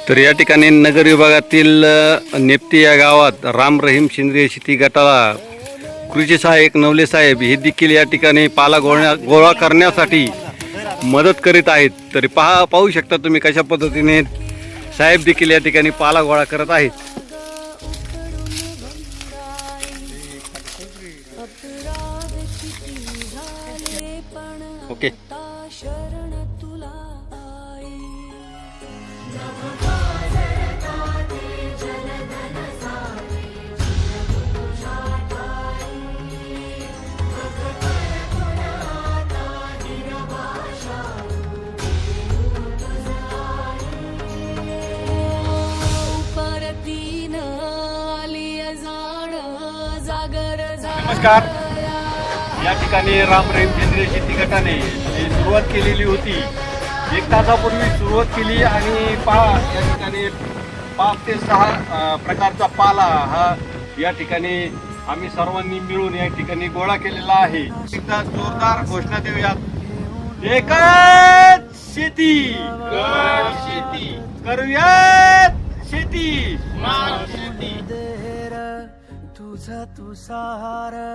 तर या ठिकाणी नगर विभागातील नेप्ती या गावात राम रहीम सेंद्रिय शेती गटाला कृषी सहाय्यक नवले साहेब हे देखील या ठिकाणी पाला गोळा करण्यासाठी मदत करीत आहेत. तरी पाहू शकता तुम्ही कशा पद्धतीने साहेब देखील या ठिकाणी पाला गोळा करत आहेत. ओके. नमस्कार. या ठिकाणी राम रहीम सेंद्रिय शेती गटाने सुरुवात केलेली होती. 1 तासापूर्वी सुरुवात केली आणि या ठिकाणी 5 ते 6 प्रकारचा पाला हा या ठिकाणी आम्ही सर्वांनी मिळून या ठिकाणी गोळा केलेला आहे. एकदा जोरदार घोषणा देऊयात. एकच शेती करूयात शेती. तुझा तू सहारा.